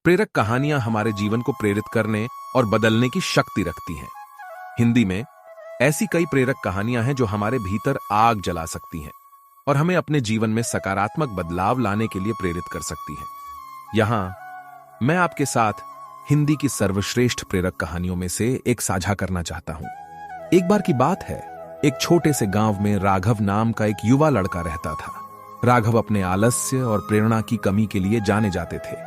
प्रेरक कहानियां हमारे जीवन को प्रेरित करने और बदलने की शक्ति रखती हैं। हिंदी में ऐसी कई प्रेरक कहानियां हैं जो हमारे भीतर आग जला सकती हैं और हमें अपने जीवन में सकारात्मक बदलाव लाने के लिए प्रेरित कर सकती हैं। यहां मैं आपके साथ हिंदी की सर्वश्रेष्ठ प्रेरक कहानियों में से एक साझा करना चाहता हूं। एक बार की बात है, एक छोटे से गांव में राघव नाम का एक युवा लड़का रहता था। राघव अपने आलस्य और प्रेरणा की कमी के लिए जाने जाते थे।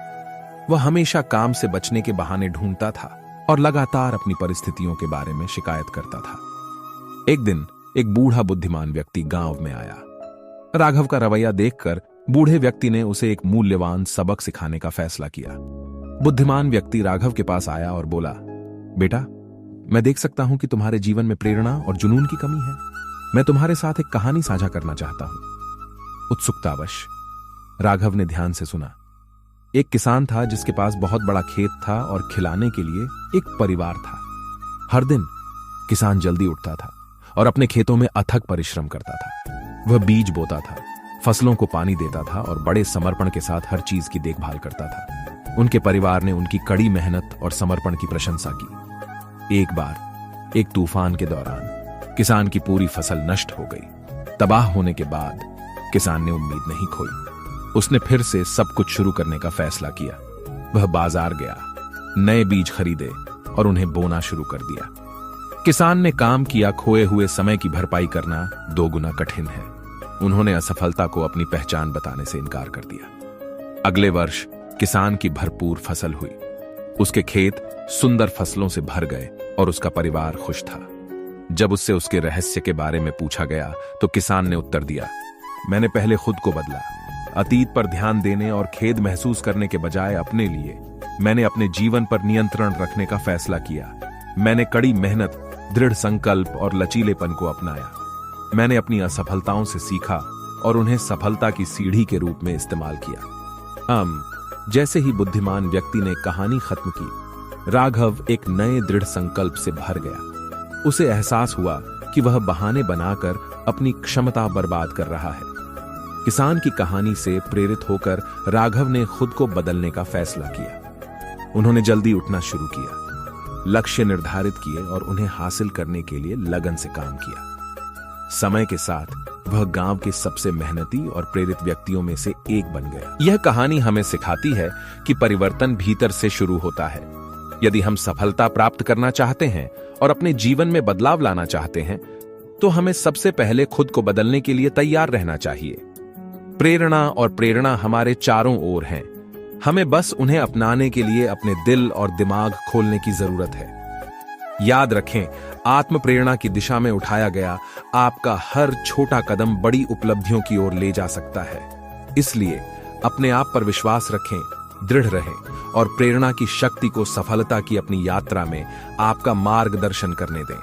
वह हमेशा काम से बचने के बहाने ढूंढता था और लगातार अपनी परिस्थितियों के बारे में शिकायत करता था। एक दिन एक बूढ़ा बुद्धिमान व्यक्ति गांव में आया। राघव का रवैया देखकर बूढ़े व्यक्ति ने उसे एक मूल्यवान सबक सिखाने का फैसला किया। बुद्धिमान व्यक्ति राघव के पास आया और बोला, बेटा, मैं देख सकता हूं कि तुम्हारे जीवन में प्रेरणा और जुनून की कमी है। मैं तुम्हारे साथ एक कहानी साझा करना चाहता हूं। उत्सुकतावश राघव ने ध्यान से सुना। एक किसान था जिसके पास बहुत बड़ा खेत था और खिलाने के लिए एक परिवार था। हर दिन किसान जल्दी उठता था और अपने खेतों में अथक परिश्रम करता था। वह बीज बोता था, फसलों को पानी देता था और बड़े समर्पण के साथ हर चीज की देखभाल करता था। उनके परिवार ने उनकी कड़ी मेहनत और समर्पण की प्रशंसा की। एक बार एक तूफान के दौरान किसान की पूरी फसल नष्ट हो गई। तबाह होने के बाद किसान ने उम्मीद नहीं खोई। उसने फिर से सब कुछ शुरू करने का फैसला किया। वह बाजार गया, नए बीज खरीदे और उन्हें बोना शुरू कर दिया। किसान ने काम किया, खोए हुए समय की भरपाई करना 2 गुना कठिन है। उन्होंने असफलता को अपनी पहचान बताने से इनकार कर दिया। अगले वर्ष किसान की भरपूर फसल हुई। उसके खेत सुंदर फसलों से भर गए और उसका परिवार खुश था। जब उससे उसके रहस्य के बारे में पूछा गया तो किसान ने उत्तर दिया, मैंने पहले खुद को बदला। अतीत पर ध्यान देने और खेद महसूस करने के बजाय अपने लिए मैंने अपने जीवन पर नियंत्रण रखने का फैसला किया। मैंने कड़ी मेहनत, दृढ़ संकल्प और लचीलेपन को अपनाया। मैंने अपनी असफलताओं से सीखा और उन्हें सफलता की सीढ़ी के रूप में इस्तेमाल किया। जैसे ही बुद्धिमान व्यक्ति ने कहानी खत्म की, राघव एक नए दृढ़ संकल्प से भर गया। उसे एहसास हुआ कि वह बहाने बनाकर अपनी क्षमता बर्बाद कर रहा है। किसान की कहानी से प्रेरित होकर राघव ने खुद को बदलने का फैसला किया। उन्होंने जल्दी उठना शुरू किया, लक्ष्य निर्धारित किए और उन्हें हासिल करने के लिए लगन से काम किया। समय के साथ वह गांव के सबसे मेहनती और प्रेरित व्यक्तियों में से एक बन गया। यह कहानी हमें सिखाती है कि परिवर्तन भीतर से शुरू होता है। यदि हम सफलता प्राप्त करना चाहते हैं और अपने जीवन में बदलाव लाना चाहते हैं, तो हमें सबसे पहले खुद को बदलने के लिए तैयार रहना चाहिए। प्रेरणा और प्रेरणा हमारे चारों ओर हैं। हमें बस उन्हें अपनाने के लिए अपने दिल और दिमाग खोलने की जरूरत है। याद रखें, आत्म प्रेरणा की दिशा में उठाया गया आपका हर छोटा कदम बड़ी उपलब्धियों की ओर ले जा सकता है। इसलिए अपने आप पर विश्वास रखें, दृढ़ रहें और प्रेरणा की शक्ति को सफलता की अपनी यात्रा में आपका मार्गदर्शन करने दें।